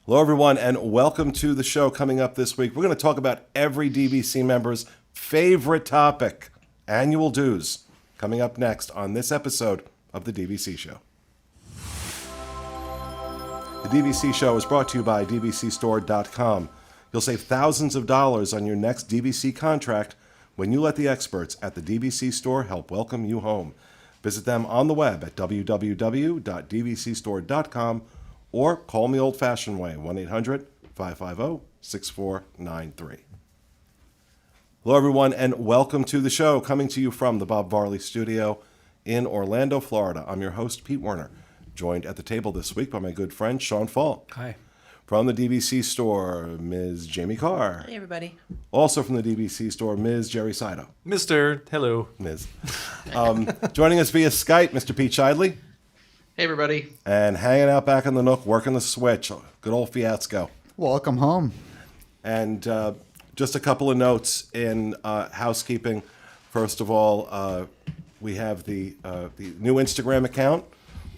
Hello, everyone, and welcome to the show. Coming up this week, we're going to talk about every DVC member's favorite topic, annual dues. Coming up next on this episode of The DVC Show. The DVC Show is brought to you by DVCstore.com. You'll save thousands of dollars on your next DVC contract when you let the experts at the DVC Store help welcome you home. Visit them on the web at www.dvcstore.com or call me old-fashioned way, 1-800-550-6493. Hello, everyone, and welcome to the show, coming to you from the Bob Varley Studio in Orlando, Florida. I'm your host, Pete Werner, joined at the table this week by my good friend, Sean Falk. Hi. From the DVC Store, Ms. Jamie Carr. Hey, everybody. Also from the DVC Store, Ms. Jerry Saito. Mr. Hello. Ms. Joining us via Skype, Mr. Pete Shidley. Hey, everybody. And hanging out back in the nook, working the switch. Good old Fiasco. Welcome home. And just a couple of notes in housekeeping. First of all, we have the new Instagram account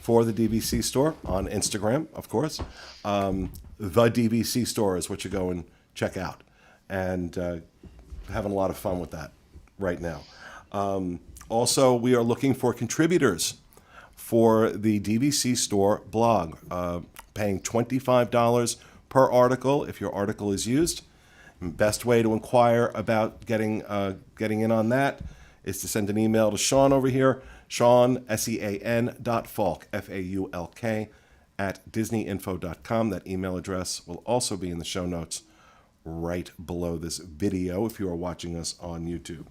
for the DVC Store on Instagram, of course. The DVC Store is what you go and check out. And having a lot of fun with that right now. Also, we are looking for contributors for the DVC Store blog, paying $25 per article if your article is used. Best way to inquire about getting in on that is to send an email to Sean over here, Sean, SEAN.Falk, FAULK, at DisneyInfo.com. That email address will also be in the show notes right below this video if you are watching us on YouTube.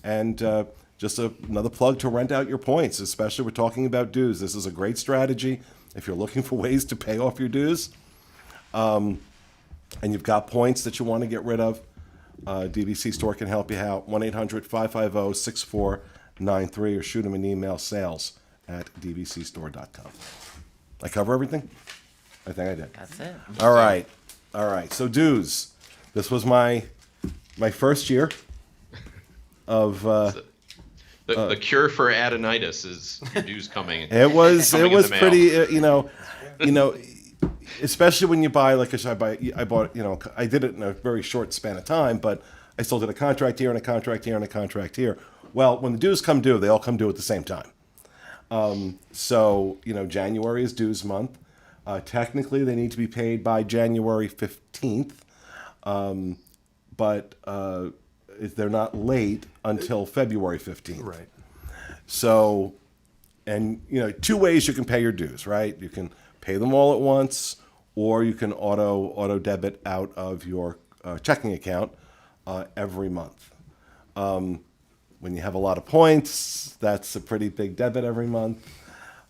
And just another plug to rent out your points, especially we're talking about dues. This is a great strategy if you're looking for ways to pay off your dues. And you've got points that you want to get rid of. DVC Store can help you out. 1-800-550-6493 or shoot them an email, sales@dvcstore.com. I cover everything? I think I did. That's it. All right. So dues. This was my first year of The cure for adenitis is dues coming. it was coming in the mail. pretty especially when you buy, like I bought, I did it in a very short span of time, but I still did a contract here and a contract here and a contract here. Well, when the dues come due, they all come due at the same time. So January is dues month. Technically, they need to be paid by January 15th, but they're not late until February 15th. Right. So, and two ways you can pay your dues, right? You can pay them all at once, or you can auto debit out of your checking account every month. When you have a lot of points, that's a pretty big debit every month,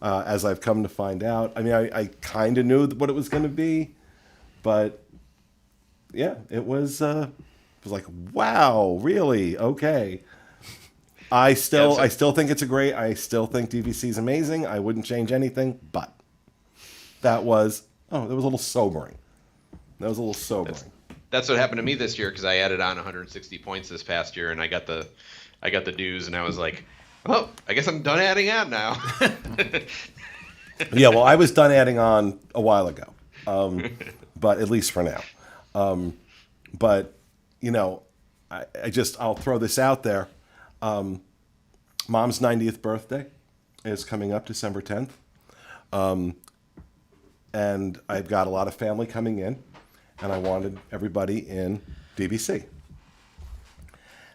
as I've come to find out. I mean, I kind of knew what it was going to be, but yeah, it was like, wow, really? Okay. I still think it's I still think DVC is amazing. I wouldn't change anything, but that was a little sobering. That's what happened to me this year because I added on 160 points this past year, and I got the dues, and I was like, oh, I guess I'm done adding on now. Yeah, well, I was done adding on a while ago, but at least for now. But I'll throw this out there. Mom's 90th birthday is coming up December 10th. And I've got a lot of family coming in, and I wanted everybody in DVC.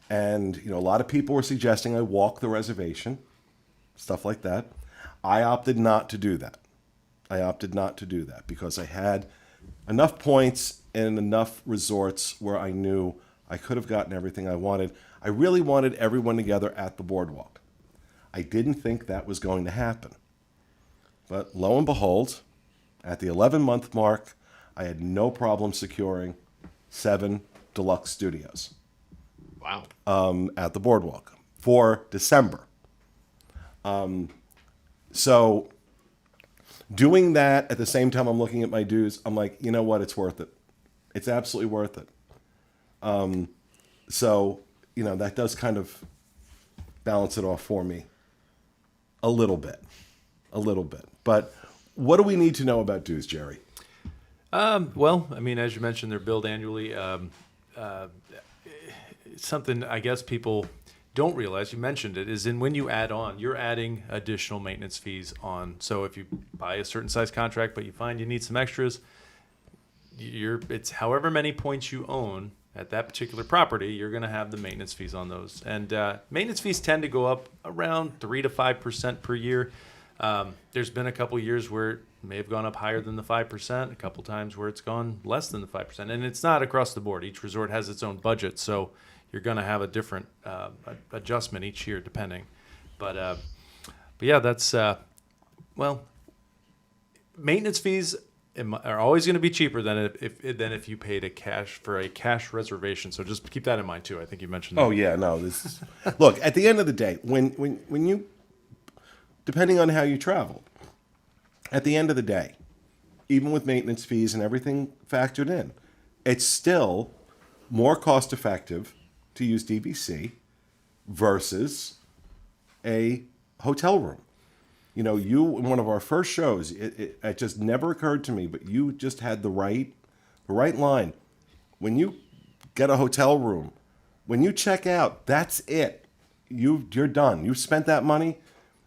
And, a lot of people were suggesting I walk the reservation, stuff like that. I opted not to do that. Because I had enough points and enough resorts where I knew I could have gotten everything I wanted. I really wanted everyone together at the boardwalk. I didn't think that was going to happen. But lo and behold, at the 11-month mark, I had no problem securing 7 deluxe studios. Wow. At the boardwalk for December. So doing that at the same time I'm looking at my dues, I'm like, you know what? It's worth it. It's absolutely worth it. So, that does kind of balance it off for me a little bit. But what do we need to know about dues, Jerry? Well, I mean, as you mentioned, they're billed annually. Something I guess people don't realize, you mentioned it, is when you add on, you're adding additional maintenance fees on. So if you buy a certain size contract, but you find you need some extras, it's however many points you own at that particular property, you're going to have the maintenance fees on those. And maintenance fees tend to go up around 3 to 5% per year. There's been a couple years where it may have gone up higher than the 5%, a couple times where it's gone less than the 5%. And it's not across the board. Each resort has its own budget, so you're going to have a different adjustment each year depending. But yeah, that's, maintenance fees are always going to be cheaper than if you paid a cash reservation. So just keep that in mind too. I think you mentioned that. Oh yeah, no. This is, look, at the end of the day, when you, depending on how you travel, at the end of the day, even with maintenance fees and everything factored in, it's still more cost effective to use DVC versus a hotel room. You know, in one of our first shows, it just never occurred to me, but you just had the right line. When you get a hotel room, when you check out, that's it. You're done. You've spent that money,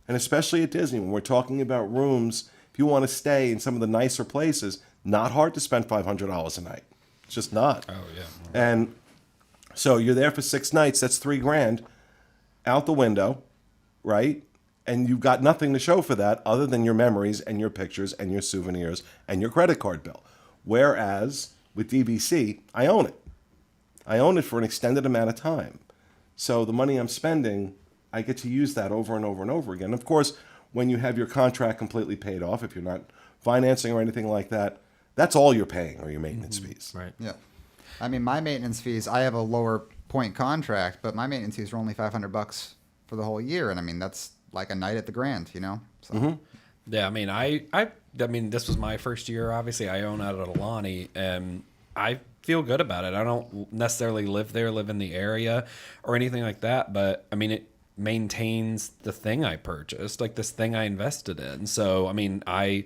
and especially at Disney, when we're talking about rooms, if you want to stay in some of the nicer places, not hard to spend $500 a night. It's just not. Oh yeah. And so you're there for 6 nights. That's $3,000 out the window, right? And you've got nothing to show for that other than your memories and your pictures and your souvenirs and your credit card bill. Whereas with DVC, I own it. I own it for an extended amount of time. So the money I'm spending, I get to use that over and over and over again. Of course, when you have your contract completely paid off, if you're not financing or anything like that, that's all you're paying are your maintenance fees. Right. Yeah. I mean, my maintenance fees, I have a lower point contract, but my maintenance fees are only $500 for the whole year. And I mean, that's like a night at the Grand, you know? So. Yeah, I mean, I mean, this was my first year. Obviously, I own out at Alani, and I feel good about it. I don't necessarily live in the area or anything like that, but I mean, it maintains the thing I purchased, like this thing I invested in. So, I mean, I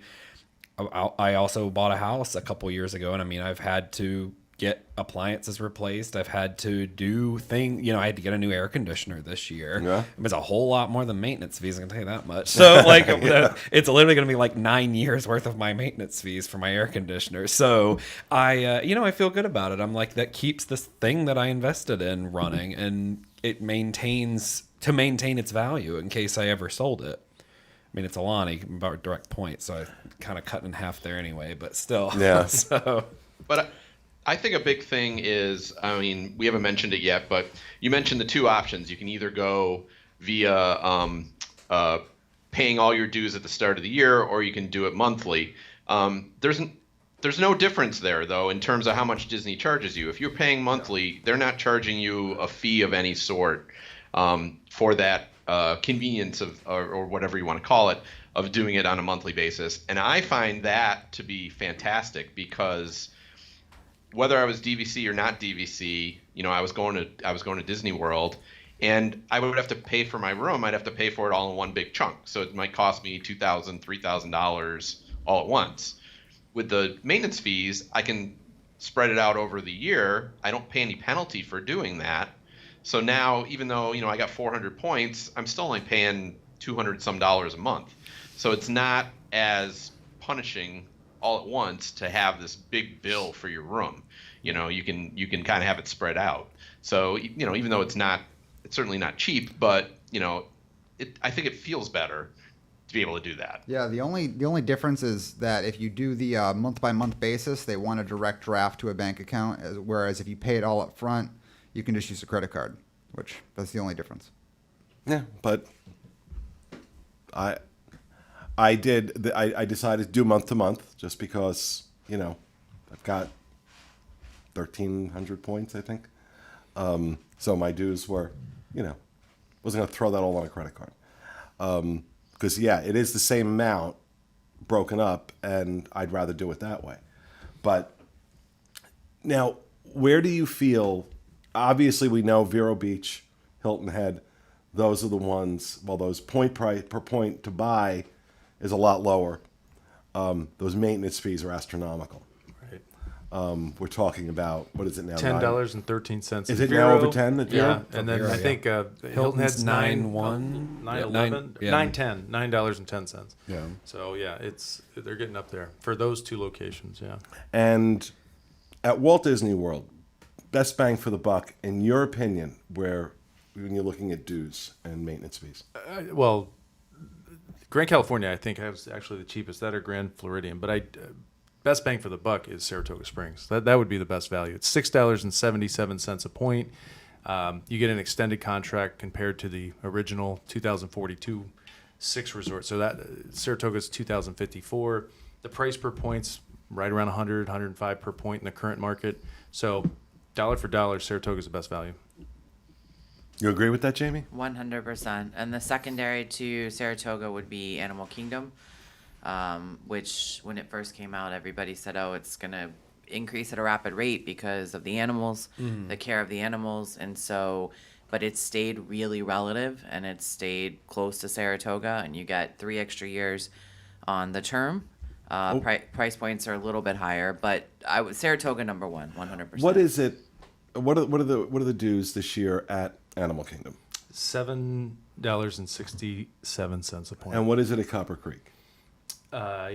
also bought a house a couple years ago, and I mean, I've had to get appliances replaced. I've had to do I had to get a new air conditioner this year. Yeah. It's a whole lot more than maintenance fees, I can tell you that much. So like it's literally going to be like 9 years worth of my maintenance fees for my air conditioner. So I feel good about it. I'm like, that keeps this thing that I invested in running, and it maintain its value in case I ever sold it. I mean, it's Alani, about direct point, so I kind of cut in half there anyway, but still. Yeah. But I think a big thing is, I mean, we haven't mentioned it yet, but you mentioned the 2 options. You can either go via paying all your dues at the start of the year, or you can do it monthly. There's no difference there, though, in terms of how much Disney charges you. If you're paying monthly, they're not charging you a fee of any sort for that convenience or whatever you want to call it, of doing it on a monthly basis. And I find that to be fantastic, because whether I was DVC or not DVC, I was going to Disney World, and I would have to pay for my room. I'd have to pay for it all in one big chunk. So it might cost me $2,000, $3,000 all at once. With the maintenance fees, I can spread it out over the year. I don't pay any penalty for doing that. So now, even though, I got 400 points, I'm still only paying $200 some a month. So it's not as punishing all at once to have this big bill for your room. You can kind of have it spread out. So, even though it's certainly not cheap, but, I think it feels better to be able to do that. Yeah, the only difference is that if you do the month by month basis, they want a direct draft to a bank account, whereas if you pay it all up front, you can just use a credit card, that's the only difference. Yeah, but I decided to do month to month just because, I've got 1,300 points, I think. So my dues were, wasn't going to throw that all on a credit card. Because, it is the same amount broken up, and I'd rather do it that way. But now, where do you feel? Obviously, we know Vero Beach, Hilton Head, those are the ones, those point price per point to buy is a lot lower. Those maintenance fees are astronomical. we're talking about, what is it now? $10.13. Is it Vero, now over 10 at Yeah, Vero? and then Vero, I yeah. think Hilton Head's 9.1, $9.11, yeah. $9.10. Yeah. So yeah, they're getting up there for those two locations. Yeah. And at Walt Disney World, best bang for the buck, in your opinion, when you're looking at dues and maintenance fees? Well, Grand California, I think, has actually the cheapest. That or Grand Floridian, but best bang for the buck is Saratoga Springs. That would be the best value. It's $6.77 a point. You get an extended contract compared to the original 2042 6 resort. So that Saratoga's 2054. The price per point's right around 100, 105 per point in the current market. So dollar for dollar, Saratoga's the best value. You agree with that, Jamie? 100%. And the secondary to Saratoga would be Animal Kingdom, which when it first came out, everybody said, oh, it's going to increase at a rapid rate because of the animals, the care of the animals. And so, but it's stayed really relative and it's stayed close to Saratoga, and you get 3 extra years on the term. Price points are a little bit higher, but Saratoga number 1, 100%. What is it? What are the dues this year at Animal Kingdom? $7.67 a point. And what is it at Copper Creek? Let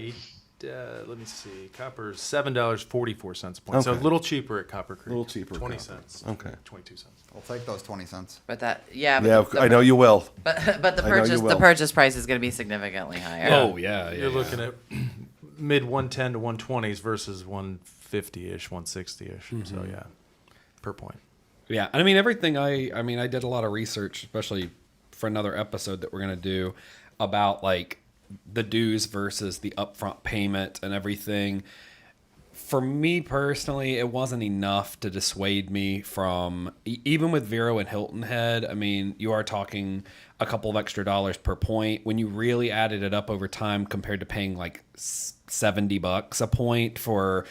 me see. Copper's $7.44 a point. So a Okay. little cheaper at Copper Creek. A little cheaper at 20 Copper. cents. Okay. 22 cents. I'll take those 20 cents. But that, Yeah, but I know you will. But the I know you will. purchase price is going to be significantly higher. Oh yeah, You're looking at mid 110 to 120s versus 150-ish, 160-ish. So yeah, per point. Yeah, I mean everything. I mean I did a lot of research, especially for another episode that we're gonna do about like the dues versus the upfront payment and everything. For me personally, it wasn't enough to dissuade me from even with Vero and Hilton Head. I mean, you are talking a couple of extra dollars per point when you really added it up over time compared to paying like $70 a point for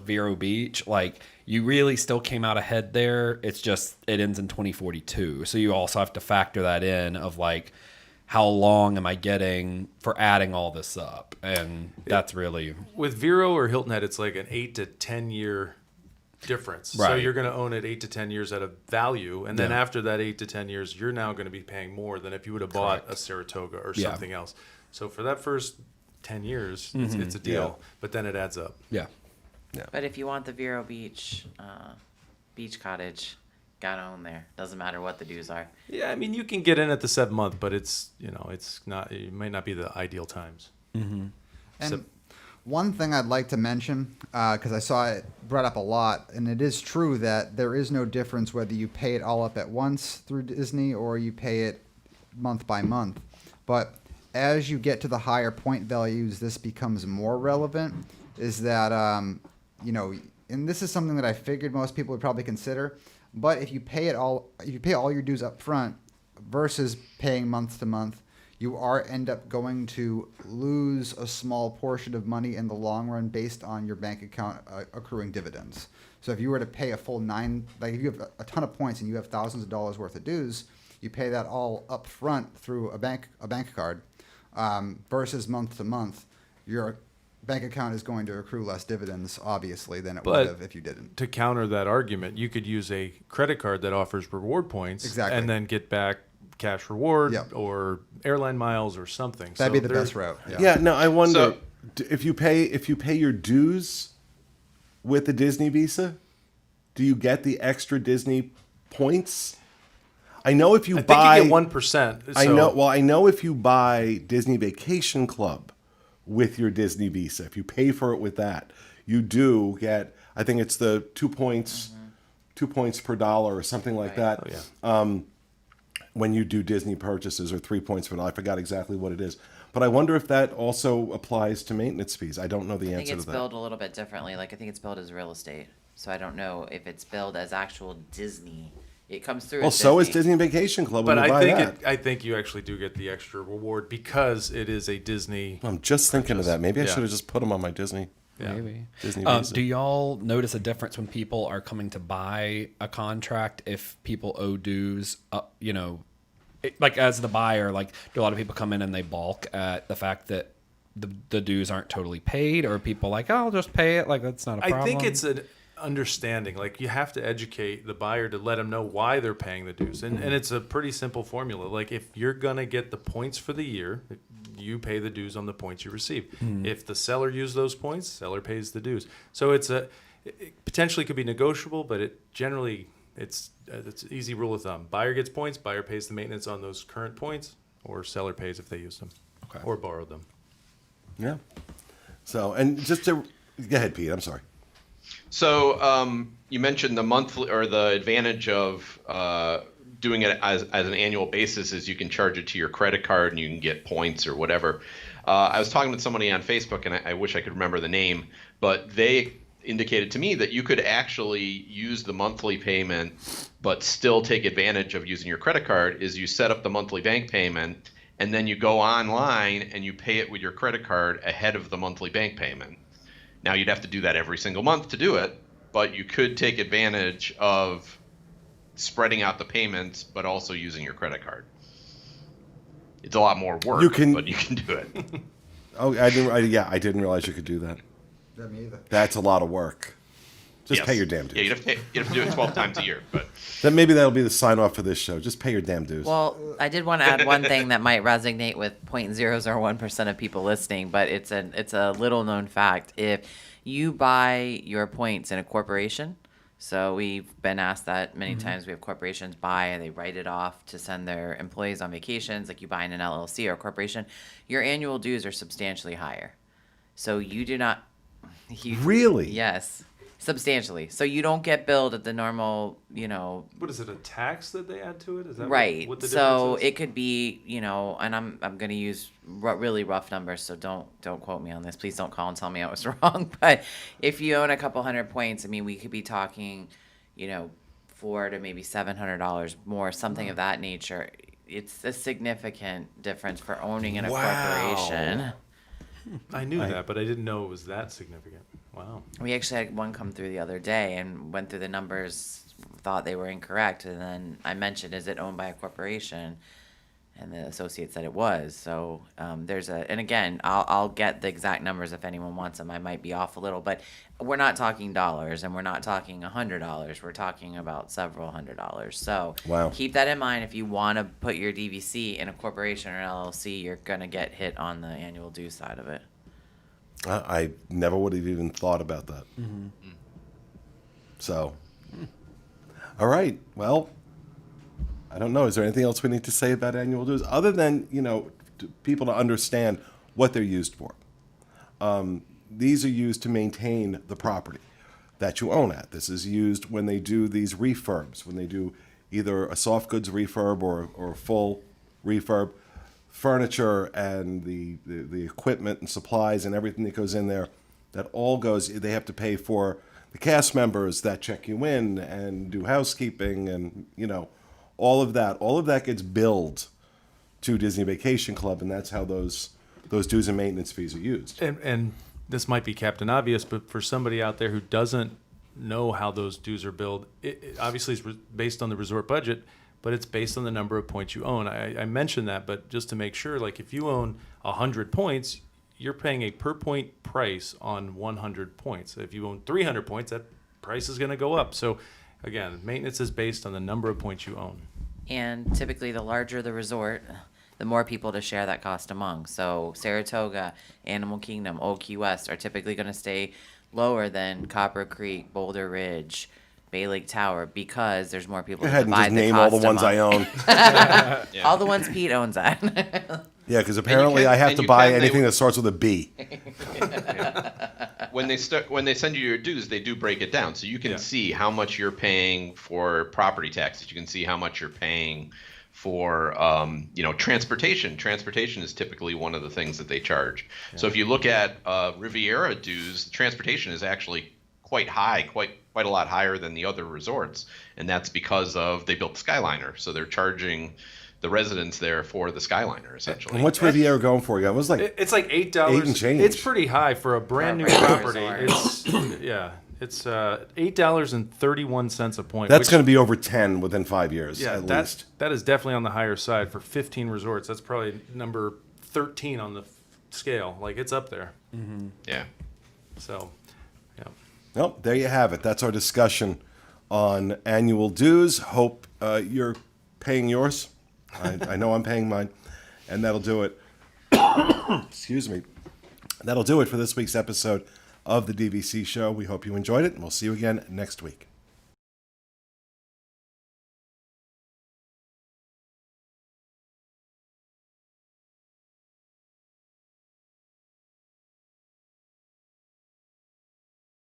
Vero Beach. Like you really still came out ahead there. It's just it ends in 2042, so you also have to factor that in of like how long am I getting for adding all this up, and that's really With Vero or Hilton Head, it's like an 8 to 10 year difference. So Right. you're going to own it 8 to 10 years at a value, and then Yeah. after that 8 to 10 years, you're now going to be paying more than if you would have bought a Saratoga or Yeah. something else. So for that first 10 years, it's a deal, Yeah. but then it adds up. yeah. But if you want the Vero Beach beach cottage, gotta own there. Doesn't matter what the dues are. Yeah, I mean, you can get in at the 7-month, but it's not. It might not be the ideal times. And So- one thing I'd like to mention, because I saw it brought up a lot, and it is true that there is no difference whether you pay it all up at once through Disney or you pay it month by month. But as you get to the higher point values, this becomes more relevant. Is that, and this is something that I figured most people would probably consider. But if you pay all your dues up front versus paying month to month, you end up going to lose a small portion of money in the long run based on your bank account accruing dividends. So if you were to pay a full if you have a ton of points and you have thousands of dollars worth of dues, you pay that all up front through a bank card versus month to month, your bank account is going to accrue less dividends, obviously, than it would But have if you didn't. to counter that argument, you could use a credit card that offers reward points, Exactly. and then get back cash reward Yep. or airline miles or something. That'd So be the there- best route. Yeah. No, I wonder So- if you pay your dues with the Disney Visa, do you get the extra Disney points? I know if you I think buy you get 1%. I know. Well, I know if you buy Disney Vacation Club with your Disney Visa, if you pay for it with that, you do get. I think it's the 2 points, 2 points per dollar or something like that. Oh, yeah. When you do Disney purchases, or 3 points per dollar. I forgot exactly what it is, but I wonder if that also applies to maintenance fees. I don't know the I think answer it's to that. billed a little bit differently. Like I think it's billed as real estate. So I don't know if it's billed as actual Disney. It comes through. Well, as so is Disney. Disney Vacation Club. But when you I buy think that. I think you actually do get the extra reward because it is a Disney. I'm just thinking of that. Maybe I Yeah. should have just put them on my Disney. Yeah. Maybe. Disney Visa. Do y'all notice a difference when people are coming to buy a contract if people owe dues? Like as the buyer, like do a lot of people come in and they balk at the fact that the dues aren't totally paid, or are people like, oh, I'll just pay it, like that's not a problem? I think it's an understanding. Like you have to educate the buyer to let them know why they're paying the dues, and it's a pretty simple formula. Like if you're gonna get the points for the year, you pay the dues on the points you receive. If the seller used those points, seller pays the dues. So it potentially could be negotiable, but it's an easy rule of thumb. Buyer gets points, buyer pays the maintenance on those current points, or seller pays if they use them or borrowed them. Yeah. So, and just to go ahead, Pete. I'm sorry. So you mentioned the monthly or the advantage of doing it as an annual basis is you can charge it to your credit card and you can get points or whatever. I was talking with somebody on Facebook, and I wish I could remember the name, but they indicated to me that you could actually use the monthly payment but still take advantage of using your credit card. Is you set up the monthly bank payment and then you go online and you pay it with your credit card ahead of the monthly bank payment. Now you'd have to do that every single month to do it, but you could take advantage of spreading out the payments but also using your credit card. It's a lot more work, but you can do it. Oh, I didn't realize you could do that. Yeah, me either. That's a lot of work. Just Yes. pay your damn dues. Yeah, you'd have to do it 12 times a year. But Then maybe that'll be the sign off for this show. Just pay your damn dues. Well, I did want to add one thing that might resonate with 0.001% of people listening, but it's a little known fact. If you buy your points in a corporation, so we've been asked that many times. We have corporations buy and they write it off to send their employees on vacations, like you buy in an LLC or a corporation. Your annual dues are substantially higher. So you do not. Really? Yes. Substantially. So you don't get billed at the normal, What is it? A tax that they add to it? Is that right. What the So difference is? it could be, and I'm going to use really rough numbers, so don't quote me on this. Please don't call and tell me I was wrong. But if you own a couple hundred points, I mean, we could be talking, $400 to maybe $700 more, something of that nature. It's a significant difference for owning in a corporation. I knew that, but I didn't know it was that significant. Wow. We actually had one come through the other day and went through the numbers, thought they were incorrect, and then I mentioned, is it owned by a corporation? And the associate said it was. So and again, I'll get the exact numbers if anyone wants them. I might be off a little, but we're not talking dollars, and we're not talking $100. We're talking about several $100s. So Wow. Keep that in mind. If you want to put your DVC in a corporation or an LLC, you're going to get hit on the annual due side of it. I never would have even thought about that. So, all right. Well, I don't know. Is there anything else we need to say about annual dues other than, people to understand what they're used for? These are used to maintain the property that you own at. This is used when they do these refurbs, when they do either a soft goods refurb or a full refurb. Furniture and the equipment and supplies and everything that goes in there, that all goes, they have to pay for the cast members that check you in and do housekeeping and, all of that gets billed to Disney Vacation Club, and that's how those dues and maintenance fees are used. And this might be Captain Obvious, but for somebody out there who doesn't know how those dues are billed, it obviously is based on the resort budget, but it's based on the number of points you own. I mentioned that, but just to make sure, like if you own 100 points, you're paying a per point price on 100 points. If you own 300 points, that price is going to go up. So again, maintenance is based on the number of points you own. And typically, the larger the resort, the more people to share that cost among. So Saratoga, Animal Kingdom, Old Key West are typically going to stay lower than Copper Creek, Boulder Ridge, Bay Lake Tower, because there's more people Go to ahead and divide just the name all cost the ones among. I own. All the ones Pete owns at. Yeah, because apparently I have to buy anything that starts with a B. when they send you your dues, they do break it down, so you can Yeah. see how much you're paying for property taxes. You can see how much you're paying for transportation. Transportation is typically one of the things that they charge. Yeah. So if you look at Riviera dues, transportation is actually quite high, quite a lot higher than the other resorts, and that's because they built the Skyliner, so they're charging the residents there for the Skyliner essentially. And what's Riviera going for? It was like It's like $8. $8 and change. It's pretty high for a brand new For a property. resort. It's $8.31 a point. that's going to be over 10 within 5 years at that, least. that is definitely on the higher side for 15 resorts. That's probably number 13 on the scale. Like it's up there. Yeah. So, yeah. Well, there you have it. That's our discussion on annual dues. Hope you're paying yours. I know I'm paying mine. And that'll do it. Excuse me. That'll do it for this week's episode of the DVC show. We hope you enjoyed it, and we'll see you again next week.